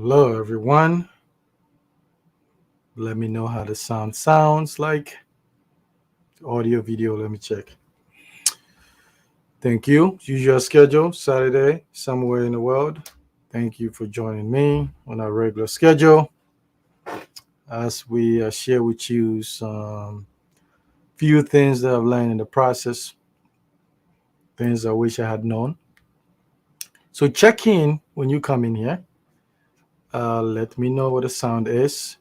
Hello, everyone. Let me know how the sound sounds like. Audio, video, let me check. Thank you. Usual schedule, Saturday, somewhere in the world. Thank you for joining me on our regular schedule as we share with you some few things that I've learned in the process, things I wish I had known. So check in when you come in here. Let me know what the sound is,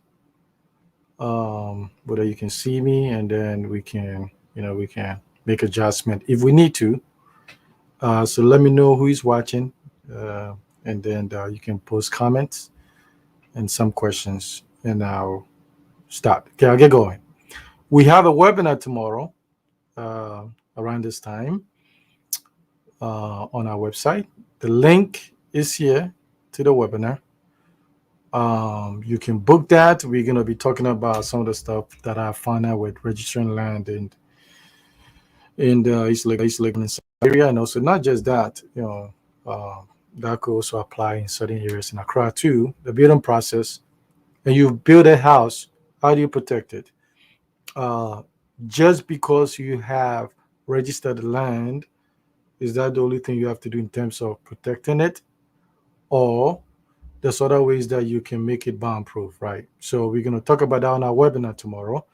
whether you can see me, and then we can make adjustment if we need to. So let me know who is watching, uh, and then you can post comments and some questions, and I'll start. Okay, I'll get going. We have a webinar tomorrow uh, around this time on our website. The link is here to the webinar. You can book that. We're going to be talking about some of the stuff that I found out with registering land in the East Lake area, and also not just that. That could also apply in certain areas in Accra too. The building process, and you build a house. How do you protect it? Uh, just because you have registered land, is that the only thing you have to do in terms of protecting it, or there's other ways that you can make it bomb proof, right? So we're going to talk about that on our webinar tomorrow.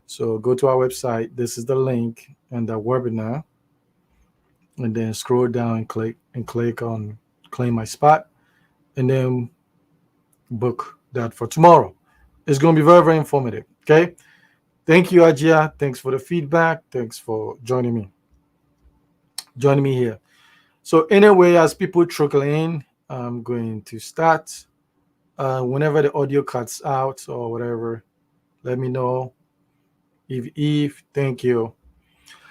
So go to our website. This is the link and the webinar, and then scroll down and click on claim my spot, and then book that for tomorrow. It's going to be very, very informative. Okay. Thank you, Ajia. Thanks for the feedback. Thanks for joining me here. So anyway, as people trickle in, I'm going to start. Whenever the audio cuts out or whatever, let me know. Eve, thank you.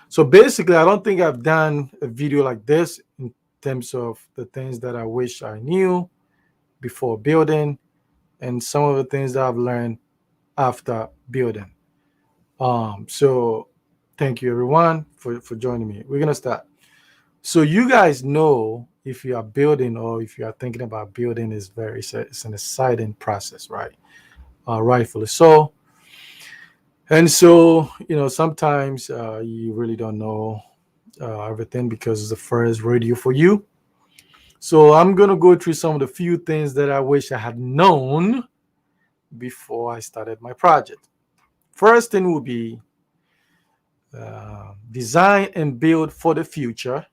So basically, I don't think I've done a video like this in terms of the things that I wish I knew before building and some of the things that I've learned after building. So thank you everyone for joining me. We're gonna start. So you guys know if you are building or if you are thinking about building is it's an exciting process, right? Rightfully so. And so, sometimes you really don't know everything because it's the first radio for you. So I'm going to go through some of the few things that I wish I had known before I started my project. First thing would be design and build for the future,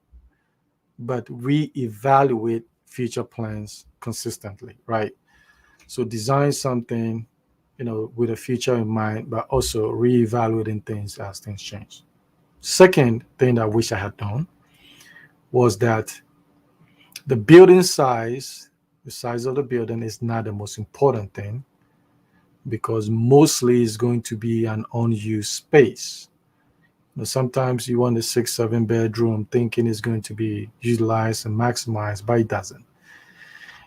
but reevaluate future plans consistently, right? So design something, with a future in mind, but also reevaluating things as things change. Second thing that I wish I had done was that the building size, the size of the building is not the most important thing because mostly it's going to be an unused space. Sometimes you want a 6, 7 bedroom thinking it's going to be utilized and maximized, but it doesn't.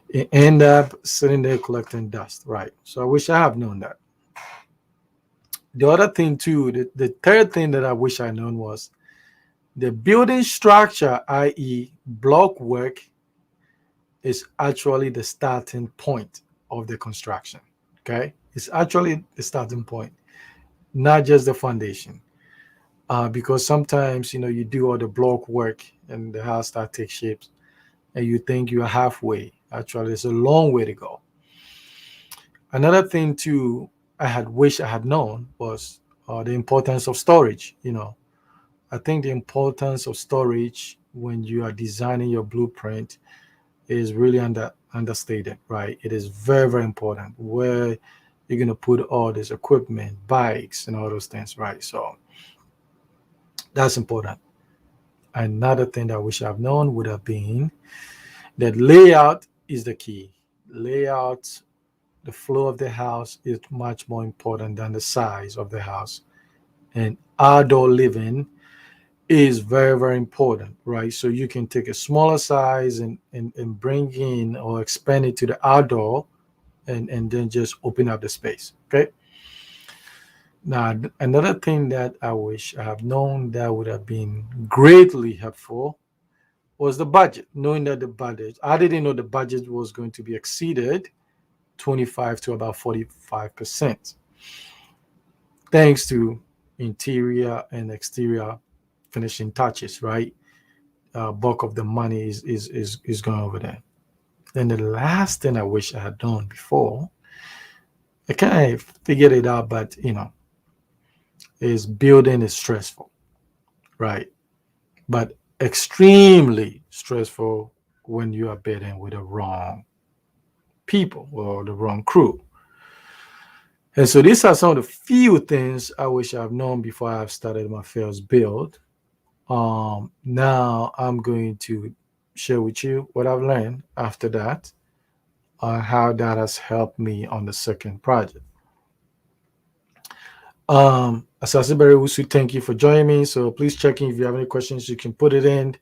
It end up sitting there collecting dust, right? So I wish I have known that. The other thing too, the third thing that I wish I known was the building structure, i.e. block work, is actually the starting point of the construction. Okay, it's actually the starting point, not just the foundation. Because sometimes you do all the block work and the house start take shapes, and you think you're halfway. Actually, it's a long way to go. Another thing too, I had wished I had known was the importance of storage. I think the importance of storage when you are designing your blueprint is really understated, right? It is very, very important where you're going to put all this equipment, bikes, and all those things, right? So that's important. Another thing that I wish I've known would have been that layout is the key. Layout, the flow of the house is much more important than the size of the house. And outdoor living is very, very important, right? So you can take a smaller size and bring in or expand it to the outdoor and then just open up the space. Okay. Now, another thing that I wish I have known that would have been greatly helpful was the budget. Knowing that I didn't know the budget was going to be exceeded 25 to about 45%, thanks to interior and exterior finishing touches, right? Bulk of the money is going over there. Then the last thing I wish I had done before, I kind of figured it out, but is building is stressful, right? But extremely stressful when you are bidding with the wrong people or the wrong crew. And so these are some of the few things I wish I've known before I've started my first build. Now I'm going to share with you what I've learned after that, how that has helped me on the second project. Asasibere Usu, thank you for joining me. So please check in if you have any questions, you can put it in.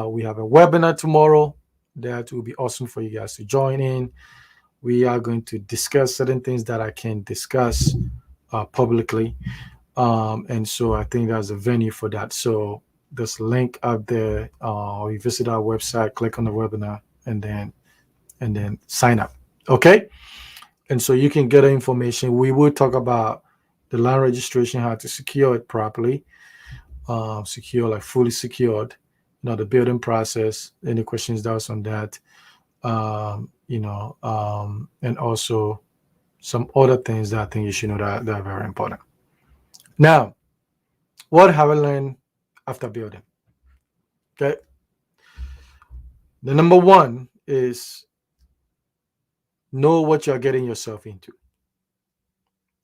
We have a webinar tomorrow that will be awesome for you guys to join in. We are going to discuss certain things that I can discuss publicly. And so I think there's a venue for that. So there's a link up there. You visit our website, click on the webinar, and then sign up. Okay. And so you can get the information. We will talk about the land registration, how to secure it properly, secure, like fully secured, the building process, any questions, doubts on that, and also some other things that I think you should know that are very important. Now, what have I learned after building? Okay. The number one is know what you're getting yourself into.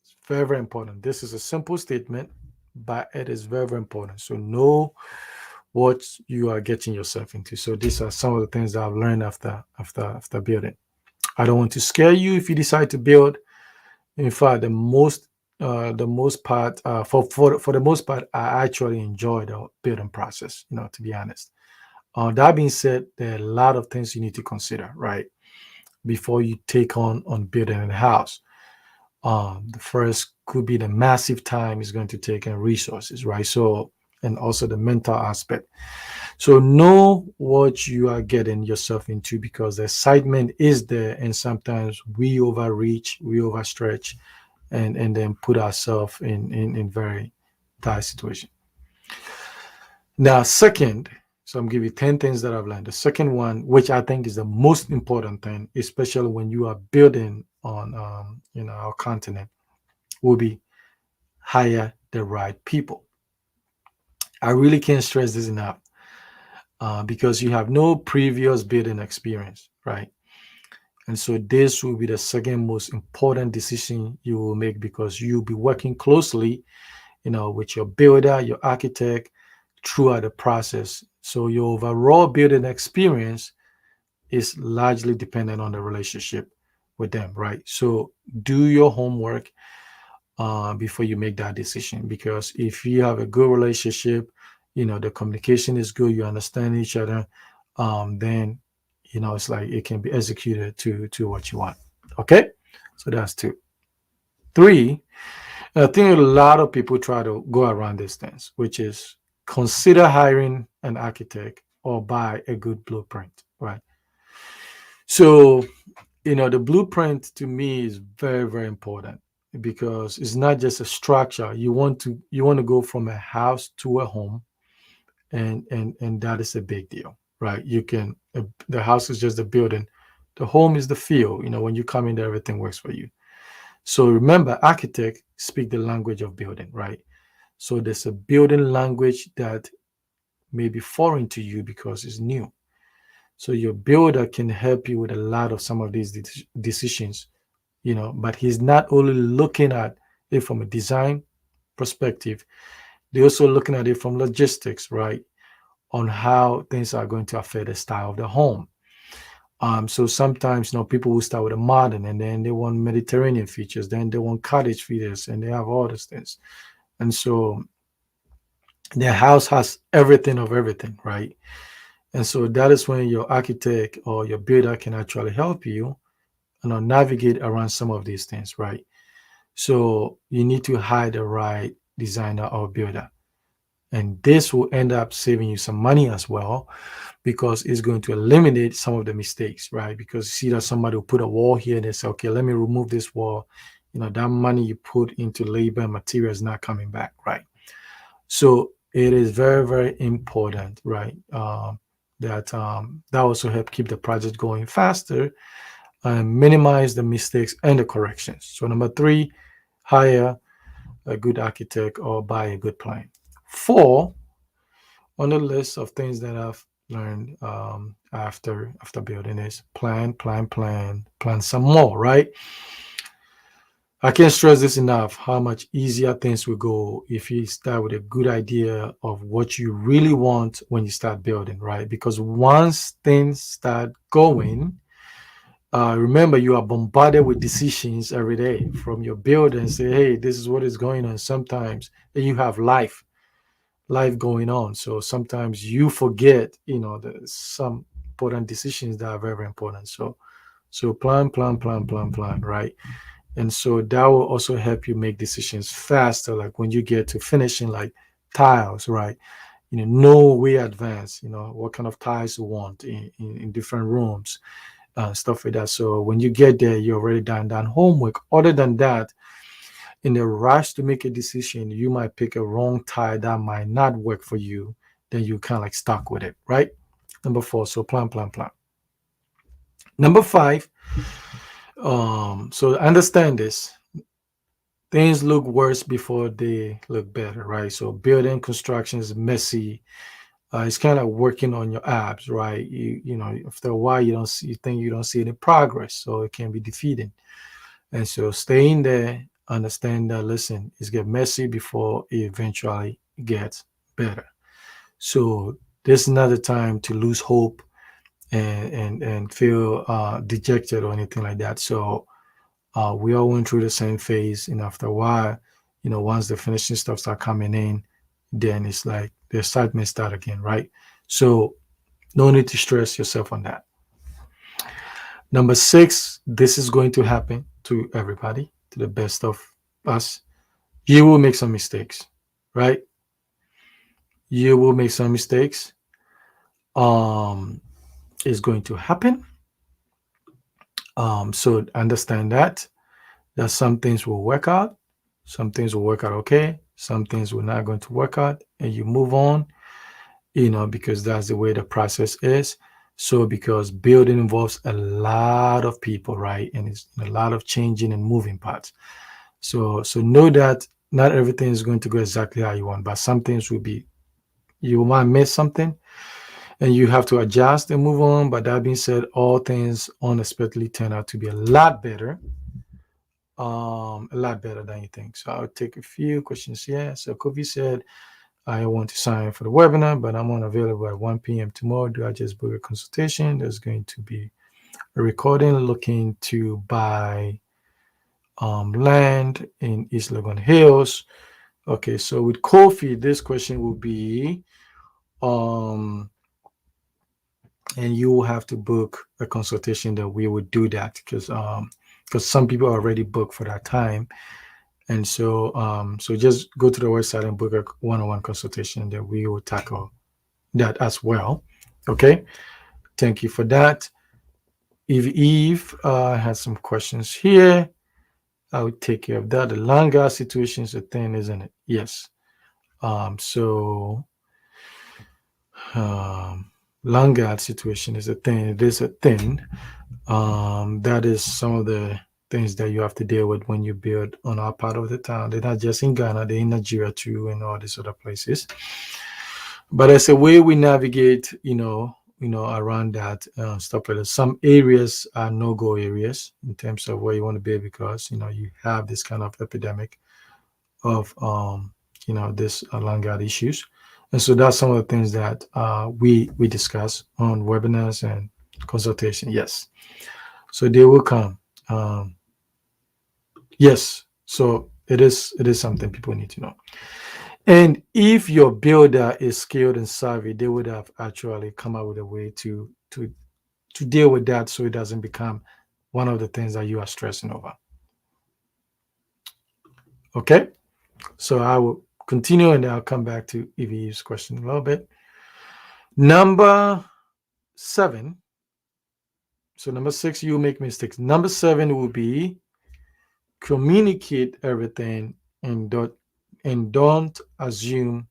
It's very, very important. This is a simple statement, but it is very, very important. So know what you are getting yourself into. So these are some of the things that I've learned after building. I don't want to scare you if you decide to build. In fact, the most part, for the most part, I actually enjoy the building process. To be honest. That being said, there are a lot of things you need to consider, right, before you take on building a house. The first could be the massive time it's going to take and resources, right? So, and also the mental aspect. So know what you are getting yourself into, because the excitement is there, and sometimes we overreach, we overstretch, and then put ourselves in very tight situation. Now, second, so I'm giving you 10 things that I've learned. The second one, which I think is the most important thing, especially when you are building on our continent, will be hire the right people. I really can't stress this enough, because you have no previous building experience, right? And so this will be the second most important decision you will make, because you'll be working closely, with your builder, your architect throughout the process. So your overall building experience is largely dependent on the relationship with them, right? So do your homework before you make that decision, because if you have a good relationship, the communication is good, you understand each other, then it's like it can be executed to what you want. Okay, so that's 2. 3, I think a lot of people try to go around these things, which is consider hiring an architect or buy a good blueprint, right? So the blueprint to me is very, very important, because it's not just a structure. You want to go from a house to a home, and that is a big deal, right? The house is just the building, the home is the feel. When you come in there, everything works for you. So remember, architects speak the language of building, right? So there's a building language that may be foreign to you because it's new. So your builder can help you with a lot of some of these decisions, but he's not only looking at it from a design perspective, they're also looking at it from logistics, right? On how things are going to affect the style of the home. So sometimes, people will start with a modern, and then they want Mediterranean features, then they want cottage features, and they have all these things. And so their house has everything of everything, right? And so that is when your architect or your builder can actually help you navigate around some of these things, right? So you need to hire the right designer or builder. And this will end up saving you some money as well, because it's going to eliminate some of the mistakes, right? Because you see that somebody will put a wall here and they say, okay, let me remove this wall. That money you put into labor and material is not coming back, right? So it is very, very important, right? That also help keep the project going faster and minimize the mistakes and the corrections. So number three, hire a good architect or buy a good plan. Four, on the list of things that I've learned after building is plan some more, right? I can't stress this enough how much easier things will go if you start with a good idea of what you really want when you start building, right? Because once things start going, remember you are bombarded with decisions every day from your builder and say, hey, this is what is going on. Sometimes you have life going on. So sometimes you forget, there's some important decisions that are very, very important. So plan, right? And so that will also help you make decisions faster. Like when you get to finishing like tiles, right? Know way advance, what kind of tiles you want in different rooms, stuff like that. So when you get there, you're already done homework. Other than that, in the rush to make a decision, you might pick a wrong tie that might not work for you. Then you kind of like stuck with it, right? Number four, so plan. Number five, so understand this. Things look worse before they look better, right? So building construction is messy. It's kind of working on your abs, right? After a while, you don't see any progress, so it can be defeating. And so staying there, understand that, listen, it's get messy before it eventually gets better. So this is not the time to lose hope and feel dejected or anything like that. So we all went through the same phase, and after a while, once the finishing stuff start coming in, then it's like the excitement start again, right? So no need to stress yourself on that. Number six, this is going to happen to everybody, to the best of us. You will make some mistakes, right? You will make some mistakes. Um, it's going to happen. So understand that some things will work out, some things will work out okay, some things will not going to work out, and you move on, because that's the way the process is. So because building involves a lot of people, right? And it's a lot of changing and moving parts. So know that not everything is going to go exactly how you want, but some things will be, you might miss something and you have to adjust and move on. But that being said, all things unexpectedly turn out to be a lot better than you think. So I'll take a few questions here. So Kofi said, I want to sign for the webinar, but I'm unavailable at 1 p.m. tomorrow. Do I just book a consultation? There's going to be a recording looking to buy land in East Legon Hills. Okay, so with Kofi, this question will be, and you will have to book a consultation that we would do that because some people are already booked for that time. And so just go to the website and book a one-on-one consultation that we will tackle that as well. Okay, thank you for that. Eve has some questions here. I will take care of that. The Langa situation is a thing, isn't it? Yes. So Langa situation is a thing. It is a thing. That is some of the things that you have to deal with when you build on our part of the town. They're not just in Ghana, they're in Nigeria too, and all these other places. But as a way we navigate, around that stuff like that. Some areas are no-go areas in terms of where you want to be because you have this kind of epidemic of this Langa issues, and so that's some of the things that we discuss on webinars and consultation. Yes, so they will come. Yes, so it is something people need to know. And if your builder is skilled and savvy, they would have actually come up with a way to deal with that so it doesn't become one of the things that you are stressing over. Okay, so I will continue, and I'll come back to EVU's question a little bit. Number 7. So number 6, you make mistakes. Number 7 will be communicate everything and don't assume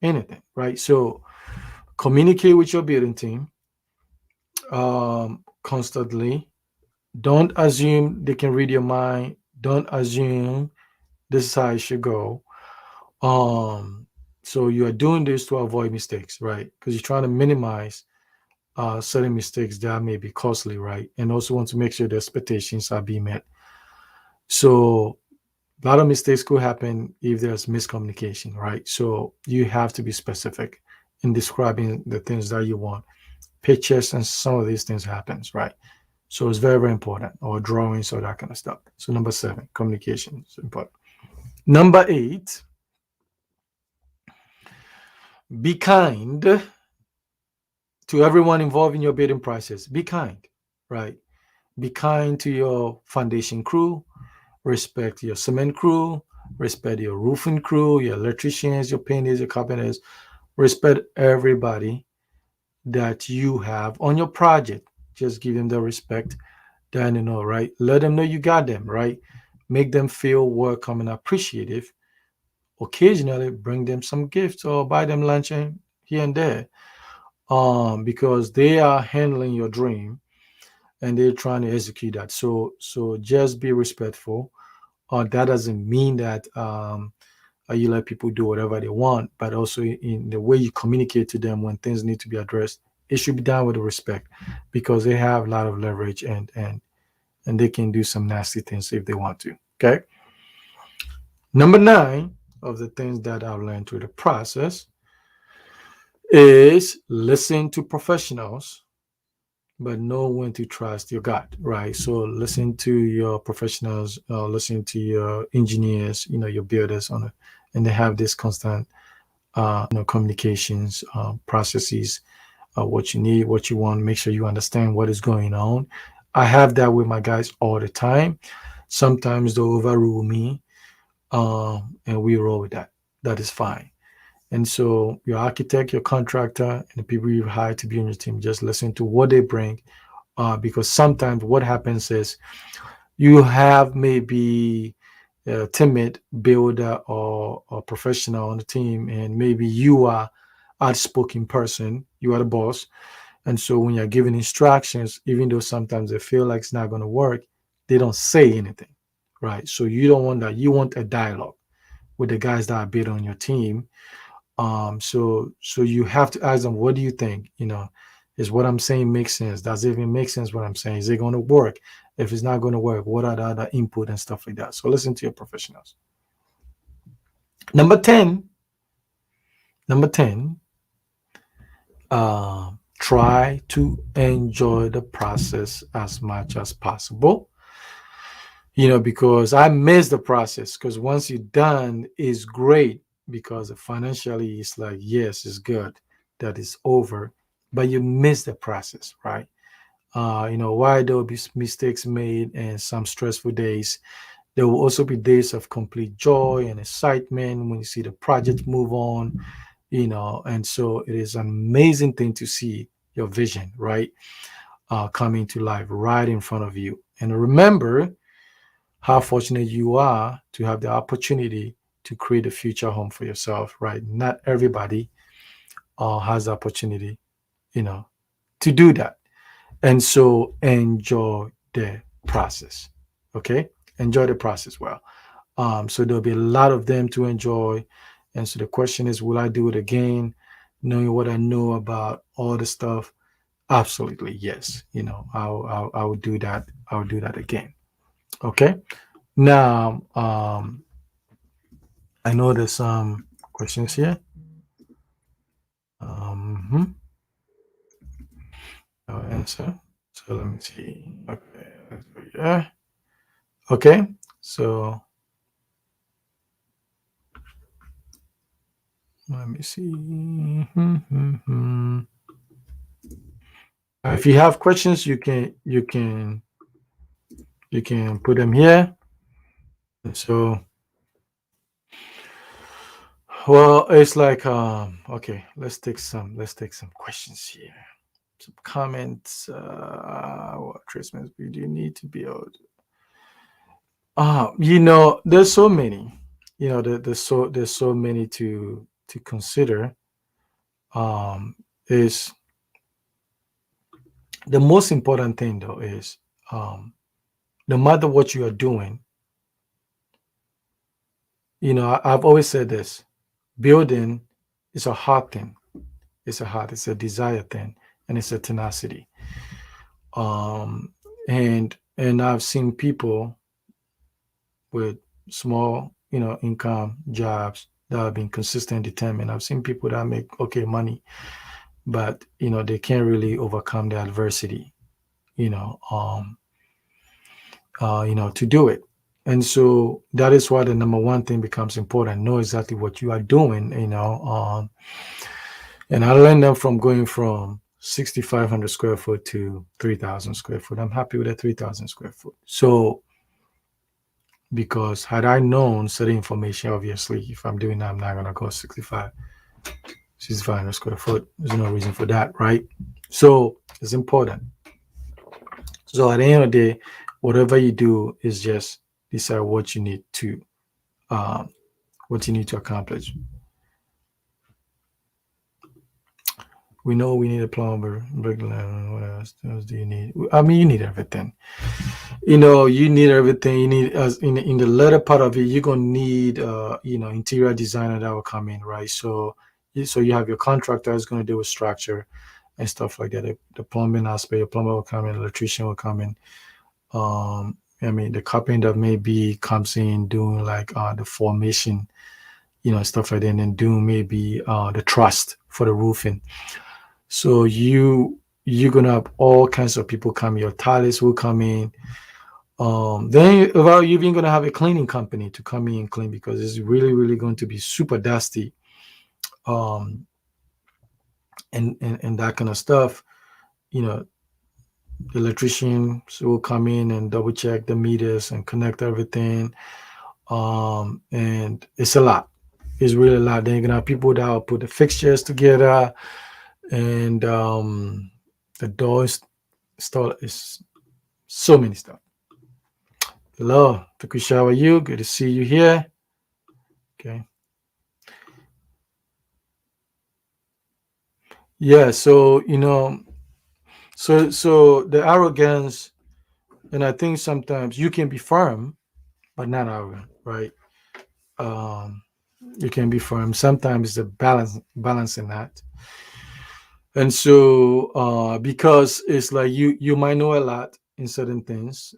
anything, right? So communicate with your building team constantly. Don't assume they can read your mind. Don't assume this is how it should go. So you are doing this to avoid mistakes, right? Because you're trying to minimize certain mistakes that may be costly, right? And also want to make sure the expectations are being met. So a lot of mistakes could happen if there's miscommunication, right? So you have to be specific in describing the things that you want. Pictures and some of these things happens, right? So it's very, very important, or drawings or that kind of stuff. So number 7, communication is important. Number 8, be kind to everyone involved in your bidding process. Be kind, right? Be kind to your foundation crew, respect your cement crew, respect your roofing crew, your electricians, your painters, your carpenters, respect everybody that you have on your project. Just give them the respect that you know, right? Let them know you got them, right? Make them feel welcome and appreciative. Occasionally bring them some gifts or buy them lunch here and there. Because they are handling your dream and they're trying to execute that. So just be respectful. That doesn't mean that you let people do whatever they want, but also in the way you communicate to them when things need to be addressed, it should be done with respect, because they have a lot of leverage and they can do some nasty things if they want to. Okay. Number 9 of the things that I've learned through the process is listen to professionals, but know when to trust your gut, right? So listen to your professionals, listen to your engineers, your builders and they have this constant, communications processes, what you need, what you want, make sure you understand what is going on. I have that with my guys all the time. Sometimes they overrule me, and we roll with that. That is fine. And so your architect, your contractor, and the people you hire to be on your team, just listen to what they bring. Because sometimes what happens is you have maybe a timid builder or professional on the team, and maybe you are outspoken person, you are the boss. And so when you're giving instructions, even though sometimes they feel like it's not going to work, they don't say anything, right? So you don't want that. You want a dialogue with the guys that are built on your team. So you have to ask them, what do you think? Is what I'm saying make sense? Does it even make sense what I'm saying? Is it going to work? If it's not going to work, what are the other input and stuff like that? So listen to your professionals. Number 10, try to enjoy the process as much as possible. Because I miss the process, because once you're done, it's great, because financially it's like, yes, it's good that it's over, but you miss the process, right? Why there will be mistakes made and some stressful days, there will also be days of complete joy and excitement when you see the project move on, and so it is an amazing thing to see your vision, right? Coming to life right in front of you. And remember how fortunate you are to have the opportunity to create a future home for yourself, right? Not everybody has the opportunity, to do that. And so enjoy the process. Okay? Enjoy the process well. So there'll be a lot of them to enjoy. And so the question is, will I do it again? Knowing what I know about all the stuff? Absolutely, yes. I would do that. I would do that again. Okay. Now, I know there's some questions here. I'll answer. So let me see. Okay. Let's go here. Okay. So let me see. If you have questions, you can put them here. And so Well, it's like okay, let's take some questions here. Some comments. What Christmas do you need to build? There's so many. There's so many to consider. Is the most important thing though is um no matter what you are doing, I've always said this: building is a hard thing. It's a desire thing, and it's a tenacity. Um, and I've seen people with small, income jobs that have been consistent, determined. I've seen people that make okay money, but they can't really overcome the adversity, you know, um, to do it. And so that is why the number one thing becomes important. Know exactly what you are doing, and I learned that from going from 6,500 square foot to 3,000 square foot. I'm happy with the 3,000 square foot. So because had I known certain information, obviously, if I'm doing that, I'm not gonna go 6,500 square foot. There's no reason for that, right? So it's important. So at the end of the day, whatever you do is just decide um, what you need to accomplish. We know we need a plumber, bricklayer. What else do you need? I mean, you need everything. You need everything. You need as in the latter part of it, you're gonna need interior designer that will come in, right? So you have your contractor that's gonna deal with structure and stuff like that. The plumbing aspect, your plumber will come in, electrician will come in. I mean, the carpenter maybe comes in doing like the formation, stuff like that, and then doing maybe the trust for the roofing. So you're gonna have all kinds of people come. Your talents will come in. Then well, you're even gonna have a cleaning company to come in and clean because it's really, really going to be super dusty. Um, and that kind of stuff. You know, the electricians will come in and double check the meters and connect everything. And it's a lot. It's really a lot. Then you're gonna have people that will put the fixtures together and the doors install is so many stuff. Hello, Takusha, how are you? Good to see you here. Okay. Yeah, so so the arrogance, and I think sometimes you can be firm, but not arrogant, right? Um, you can be firm. Sometimes it's a balancing act. And so because it's like you might know a lot in certain things,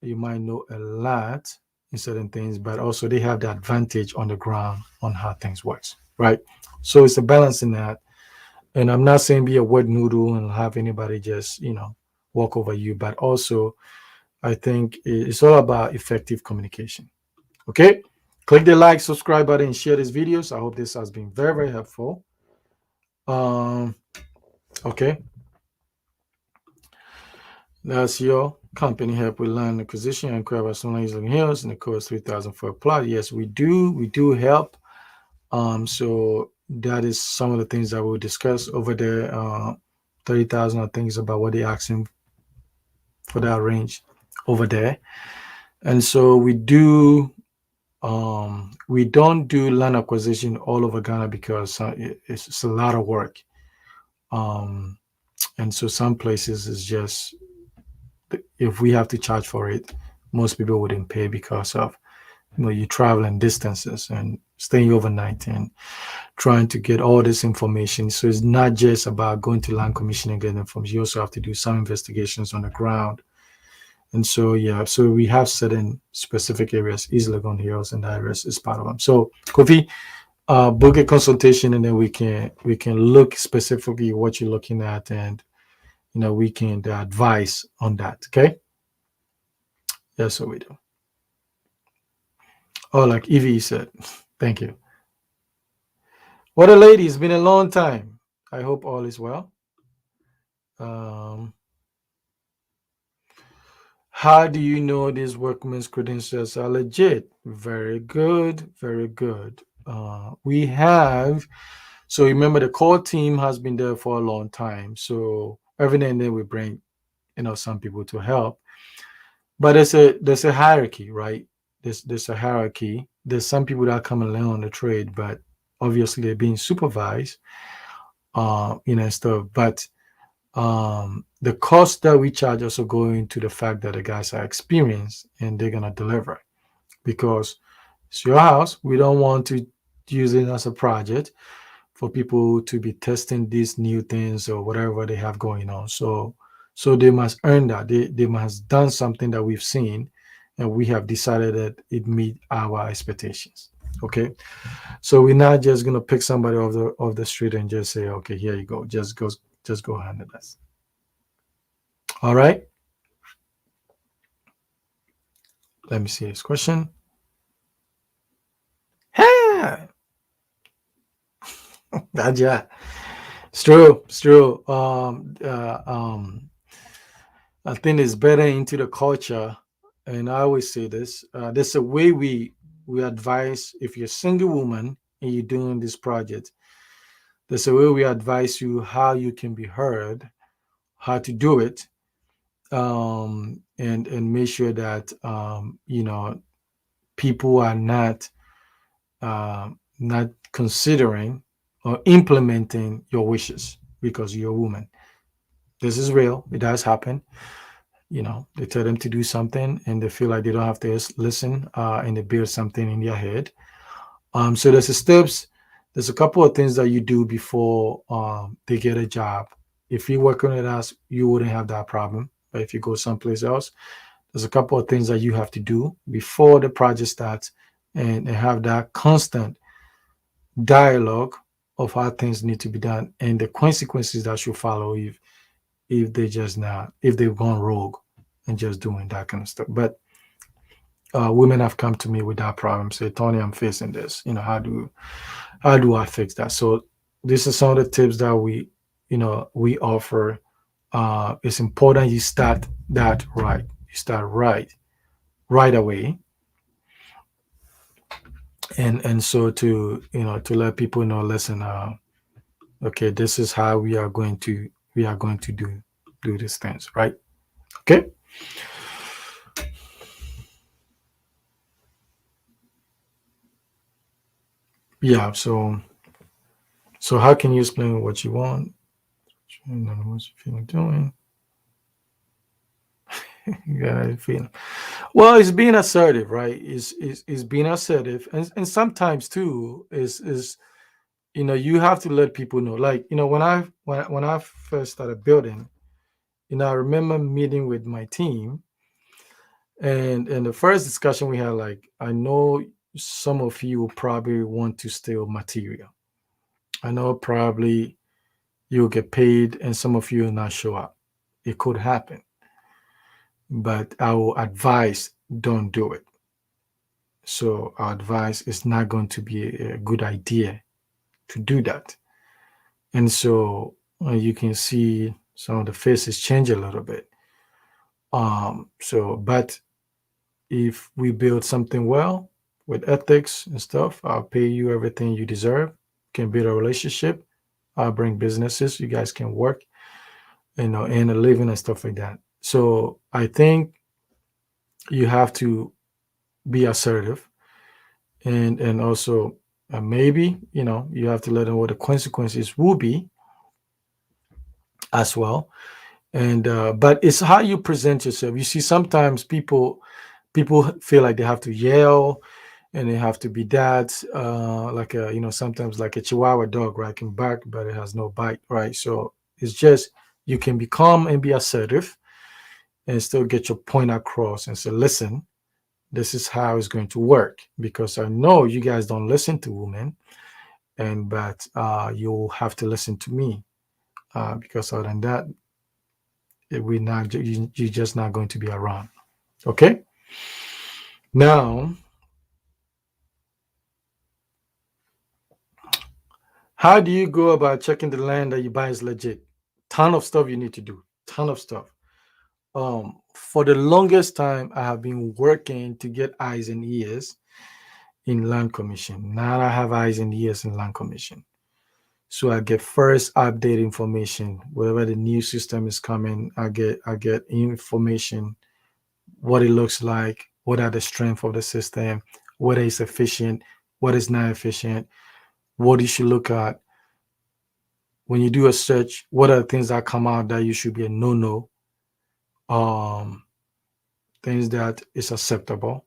you might know a lot in certain things, but also they have the advantage on the ground on how things works, right? So it's a balancing act. And I'm not saying be a wet noodle and have anybody just walk over you, but also I think it's all about effective communication. Okay, click the like, subscribe button, and share these videos. I hope this has been very, very helpful. Um, okay, that's your company help with land acquisition and crab as long as hills and the cost 3,000 for a plot. Yes, we do help. So that is some of the things that we'll discuss over there. 30,000 I think is about what they're asking for that range over there. And so we don't do land acquisition all over Ghana because it's a lot of work. Um, and so some places is just if we have to charge for it, most people wouldn't pay because of you traveling distances and staying overnight and trying to get all this information. So it's not just about going to land commission and getting information. You also have to do some investigations on the ground. And so yeah, so we have certain specific areas, East Legon Hills, and that areas is part of them. So Kofi, book a consultation, and then we can look specifically what you're looking at, and we can advise on that. Okay, that's what we do. Oh, like Evie said, thank you. What a lady! It's been a long time. I hope all is well. Um, how do you know these workmen's credentials are legit? Very good, very good. We have, so remember the core team has been there for a long time. So every now and then we bring, some people to help, but there's a hierarchy, right? There's a hierarchy. There's some people that come and learn on the trade, but obviously they're being supervised, and stuff. But the cost that we charge also go into the fact that the guys are experienced and they're gonna deliver, because it's your house. We don't want to use it as a project for people to be testing these new things or whatever they have going on. So they must earn that. They must done something that we've seen and we have decided that it meet our expectations. Okay. So we're not just gonna pick somebody off the street and just say, okay, here you go. Just go handle this. All right. Let me see this question. Yeah, yeah. It's true. It's true. I think it's better into the culture, and I always say this. There's a way we advise if you're a single woman and you're doing this project. There's a way we advise you how you can be heard, how to do it, and make sure that people are not considering or implementing your wishes because you're a woman. This is real. It does happen. They tell them to do something and they feel like they don't have to listen, and they build something in their head. So there's a couple of things that you do before they get a job. If you're working with us, you wouldn't have that problem. But if you go someplace else, there's a couple of things that you have to do before the project starts, and have that constant dialogue of how things need to be done and the consequences that should follow if they've gone rogue and just doing that kind of stuff. But women have come to me with that problem. Say, Tony, I'm facing this. How do I fix that? So this is some of the tips that we offer. It's important you start that right. You start right away, and so to let people know, listen, okay, this is how we are going to do these things, right? Okay. Yeah. So how can you explain what you want? What you feeling doing? You got a feeling. Well, it's being assertive, right? Is being assertive, and sometimes too is you have to let people know. Like when I first started building, I remember meeting with my team, and the first discussion we had, like, I know some of you will probably want to steal material. I know probably you'll get paid, and some of you will not show up. It could happen, but our advice, don't do it. So our advice is not going to be a good idea to do that. And so you can see some of the faces change a little bit. But if we build something well with ethics and stuff, I'll pay you everything you deserve. Can build a relationship. I'll bring businesses. You guys can work, and a living and stuff like that. So I think you have to be assertive, and also maybe you have to let them know what the consequences will be as well. And but it's how you present yourself. You see, sometimes people feel like they have to yell and they have to be that, like a sometimes like a Chihuahua dog, right? Can bark but it has no bite, right? So it's just, you can be calm and be assertive and still get your point across and say, listen, this is how it's going to work, because I know you guys don't listen to women, but you'll have to listen to me, because other than that, you're just not going to be around. Okay. Now, how do you go about checking the land that you buy is legit? Ton of stuff you need to do. Ton of stuff. For the longest time, I have been working to get eyes and ears, in land commission. Now I have eyes and ears in land commission. So I get first update information. Whatever the new system is coming, I get information, what it looks like, what are the strengths of the system, whether it's efficient, what is not efficient, what you should look at. When you do a search, what are the things that come out that you should be a no-no? Um, things that is acceptable,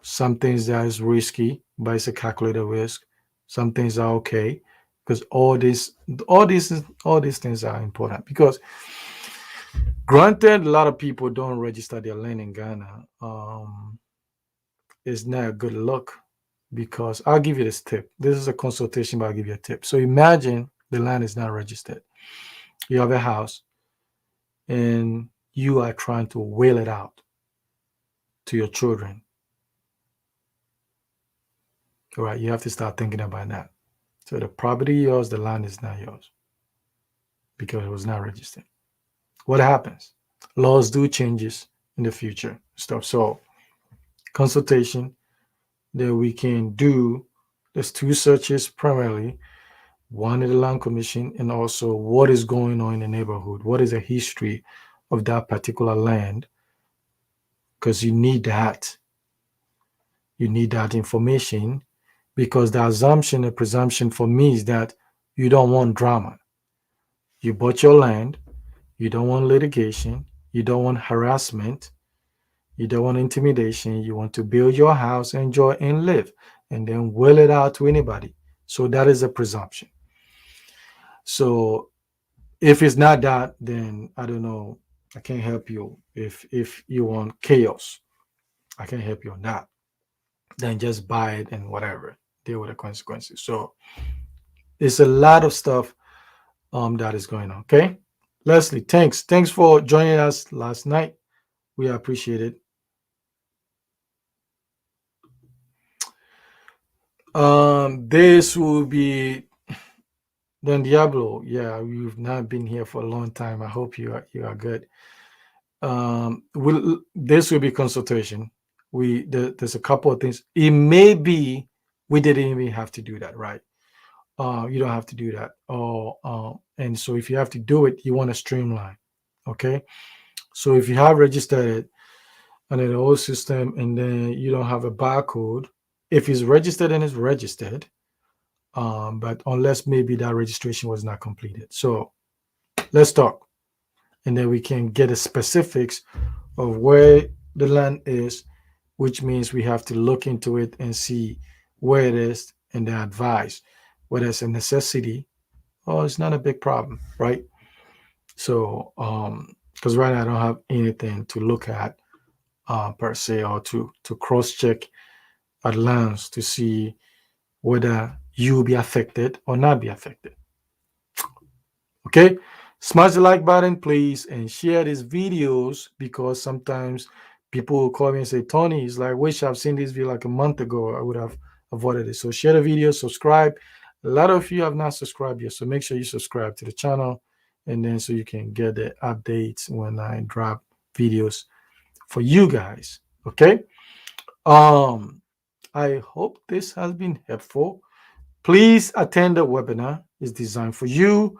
some things that is risky, but it's a calculated risk. Some things are okay, because all these things are important. Because granted, a lot of people don't register their land in Ghana. It's not a good look, because I'll give you this tip. This is a consultation, but I'll give you a tip. So imagine the land is not registered. You have a house and you are trying to wheel it out to your children. All right, you have to start thinking about that. So the property yours, the land is not yours because it was not registered. What happens? Laws do changes in the future stuff. So consultation that we can do, there's two searches primarily. One is the land commission, and also what is going on in the neighborhood. What is the history of that particular land? Because you need that. You need that information, because the assumption, the presumption for me is that you don't want drama. You bought your land, you don't want litigation, you don't want harassment, you don't want intimidation. You want to build your house, enjoy, and live, and then will it out to anybody. So that is a presumption. So if it's not that, then I don't know. I can't help you. If you want chaos, I can't help you on that. Then just buy it and whatever. Deal with the consequences. So it's a lot of stuff that is going on. Okay. Leslie, thanks. Thanks for joining us last night. We appreciate it. This will be Don Diablo. Yeah, you've not been here for a long time. I hope you are good. This will be consultation. There's a couple of things. It may be we didn't even have to do that, right? You don't have to do that. And so if you have to do it, you want to streamline. Okay. So if you have registered it under the old system and then you don't have a barcode, if it's registered and it's registered, but unless maybe that registration was not completed. So let's talk, and then we can get the specifics of where the land is, which means we have to look into it and see where it is and then advise whether it's a necessity or it's not a big problem, right? So, because right now I don't have anything to look at per se, or to cross check at lands to see whether you will be affected or not be affected. Okay, smash the like button, please, and share these videos, because sometimes people will call me and say, Tony, it's like, wish I've seen this video like a month ago. I would have avoided it. So share the video, subscribe. A lot of you have not subscribed yet, so make sure you subscribe to the channel, and then so you can get the updates when I drop videos for you guys. Okay. I hope this has been helpful. Please attend the webinar. It's designed for you.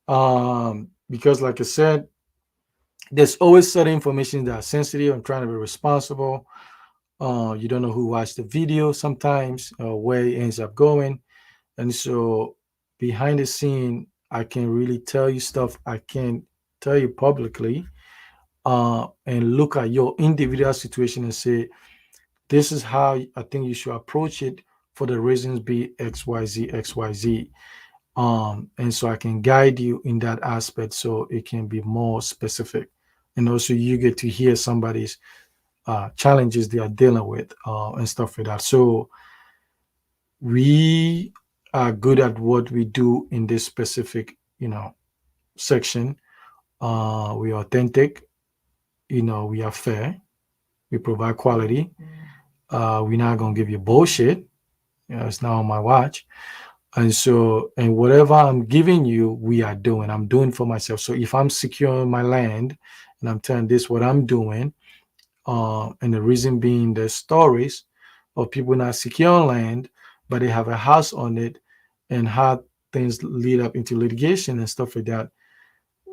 Because like I said, there's always certain information that are sensitive. I'm trying to be responsible. You don't know who watched the video sometimes, where it ends up going. And so behind the scene, I can really tell you stuff I can't tell you publicly, and look at your individual situation and say, this is how I think you should approach it for the reasons be XYZ, XYZ. And so I can guide you in that aspect so it can be more specific. And also you get to hear somebody's challenges they are dealing with, and stuff like that. So we are good at what we do in this specific, section. We are authentic, we are fair, we provide quality. We're not gonna give you bullshit. It's not on my watch. And so, and whatever I'm giving you, I'm doing for myself. So if I'm securing my land and I'm telling this what I'm doing, and the reason being the stories, of people not secure on land, but they have a house on it, and how things lead up into litigation and stuff like that.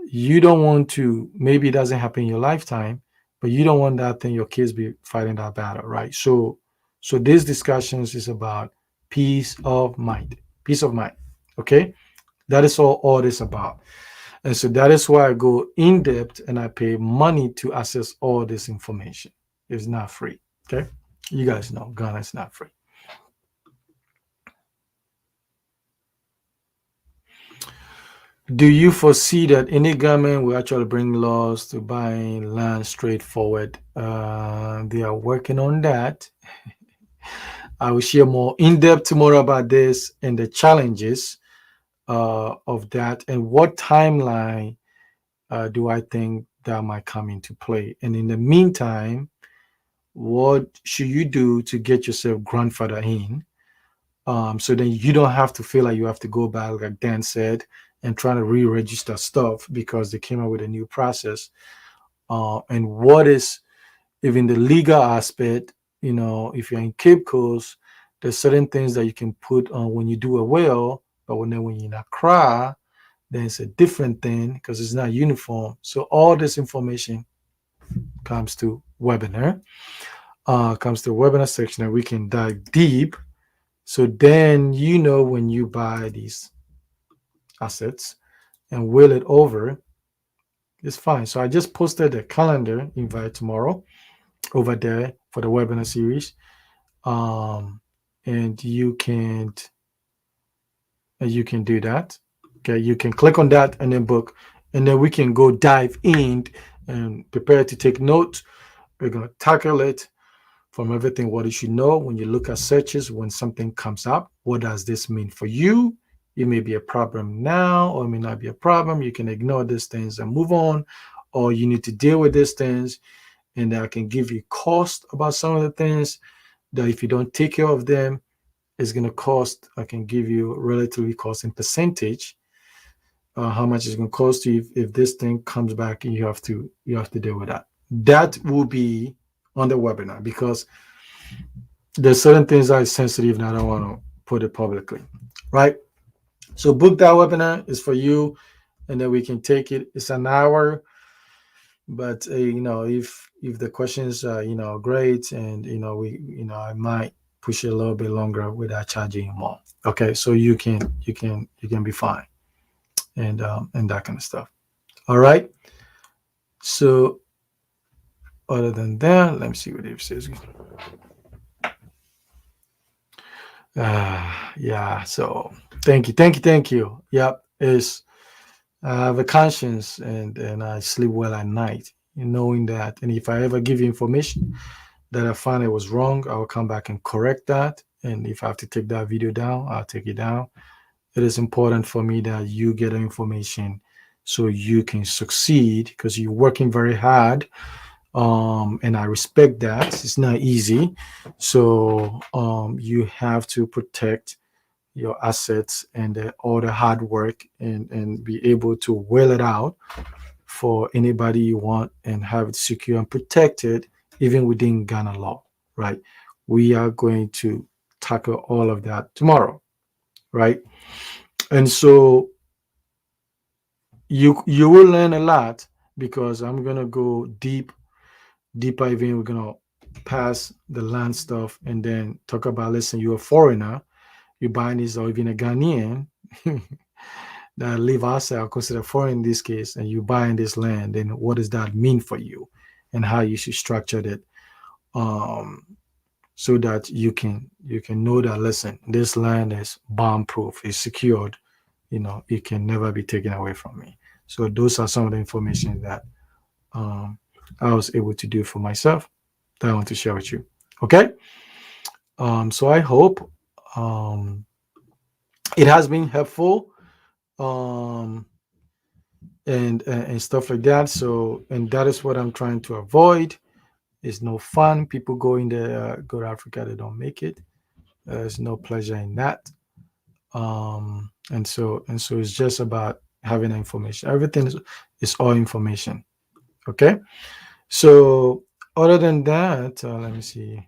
You don't want to, maybe it doesn't happen in your lifetime, but you don't want that thing your kids be fighting that battle, right? So these discussions is about peace of mind. Peace of mind. Okay? That is all this about. And so that is why I go in depth and I pay money to access all this information. It's not free. Okay? You guys know Ghana is not free. Do you foresee that any government will actually bring laws to buying land straightforward? They are working on that. I will share more in depth tomorrow about this and the challenges of that, and what timeline do I think that might come into play. And in the meantime, what should you do to get yourself grandfather in? So then you don't have to feel like you have to go back, like Dan said, and trying to re-register stuff because they came up with a new process. And what is even the legal aspect? If you're in Cape Coast, there's certain things that you can put on when you do a will, but when you're in Accra, then it's a different thing because it's not uniform. So all this information comes to webinar, section, and we can dive deep. So then when you buy these assets and will it over, it's fine. So I just posted a calendar invite tomorrow over there for the webinar series. And you can do that. Okay, you can click on that and then book, and then we can go dive in and prepare to take notes. We're going to tackle it from everything, what you should know when you look at searches, when something comes up. What does this mean for you? It may be a problem now, or it may not be a problem. You can ignore these things and move on, or you need to deal with these things. And I can give you cost about some of the things that if you don't take care of them, it's going to cost. I can give you relatively cost in percentage, how much it's going to cost you if this thing comes back and you have to deal with that. That will be on the webinar because there's certain things that are sensitive and I don't want to put it publicly, right? So book that webinar. Is for you, and then we can take it. It's an hour, but if the questions are great, and I might push it a little bit longer without charging you more. Okay, so you can be fine, and that kind of stuff. All right. So other than that, let me see what it says. Yeah. So thank you. Yep. I have a conscience, and I sleep well at night, knowing that. And if I ever give you information that I find it was wrong, I will come back and correct that. And if I have to take that video down, I'll take it down. It is important for me that you get the information so you can succeed because you're working very hard. And I respect that. It's not easy. So you have to protect your assets and all the hard work, and be able to wheel it out for anybody you want and have it secure and protected, even within Ghana law, right? We are going to tackle all of that tomorrow, right? And so you will learn a lot because I'm gonna go deeper. Even we're gonna pass the land stuff and then talk about, listen, you're a foreigner, you're buying this, or even a Ghanaian that live outside, consider foreign in this case, and you buying this land, then what does that mean for you, and how you should structure it, so that you can know that, listen, this land is bomb proof, it's secured, it can never be taken away from me. So those are some of the information that I was able to do for myself that I want to share with you. Okay. So I hope it has been helpful, and stuff like that. So, and that is what I'm trying to avoid. It's no fun. People go to Africa, they don't make it. There's no pleasure in that. And so it's just about having information. Everything is all information. Okay. So other than that, let me see.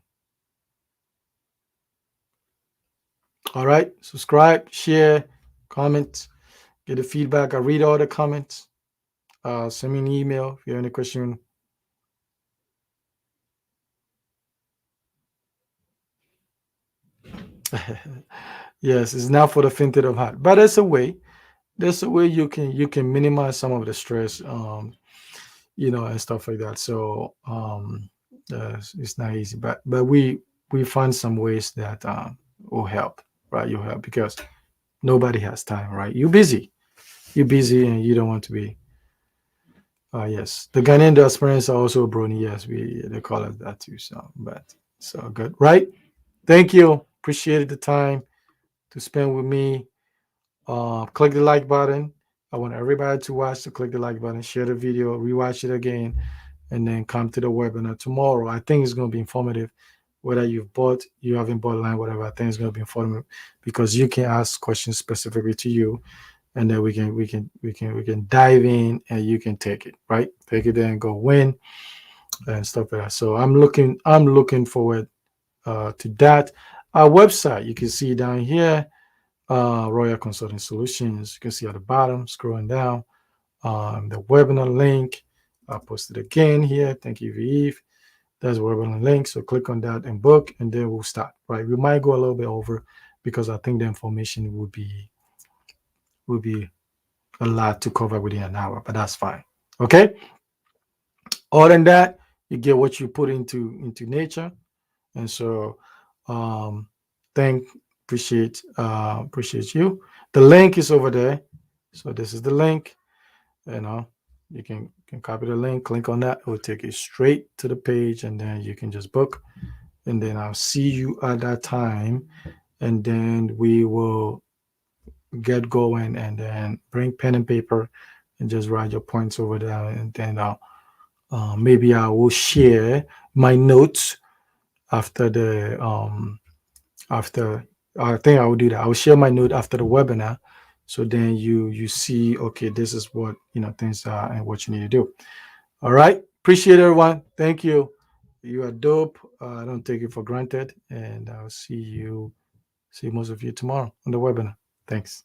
All right. Subscribe, share, comment, get the feedback. I read all the comments. Send me an email if you have any question. Yes, it's not for the faint of heart, but there's a way. There's a way you can minimize some of the stress, and stuff like that. So it's not easy, but we find some ways that will help, right? You help because nobody has time, right? You're busy, and you don't want to be. Yes, the Ghanaian diasporans are also brony. Yes, we they call it that too. So, but so good, right? Thank you. Appreciated the time to spend with me. Click the like button. I want everybody to watch to click the like button, share the video, rewatch it again, and then come to the webinar tomorrow. I think it's going to be informative. Whether you haven't bought line, whatever, I think it's going to be informative because you can ask questions specifically to you, and then we can dive in, and you can take it right, take it there and go win and stuff like that. So I'm looking forward to that. Our website, you can see down here, Royal Consulting Solutions. You can see at the bottom, scrolling down, the webinar link. I'll post it again here. Thank you, Eve. There's a webinar link. So click on that and book, and then we'll start. Right. We might go a little bit over because I think the information would be a lot to cover within an hour, but that's fine. Okay. Other than that, you get what you put into nature. And so thank appreciate you. The link is over there. So this is the link. You know, you can copy the link, click on that, it will take you straight to the page, and then you can just book. And then I'll see you at that time, and then we will get going, and then bring pen and paper and just write your points over there. And then maybe I will share my notes after the after I think I will do that. I will share my note after the webinar, so then you see, okay, this is what things are and what you need to do. All right, appreciate everyone. Thank you. You are dope. I don't take it for granted, and I'll see most of you tomorrow on the webinar. Thanks.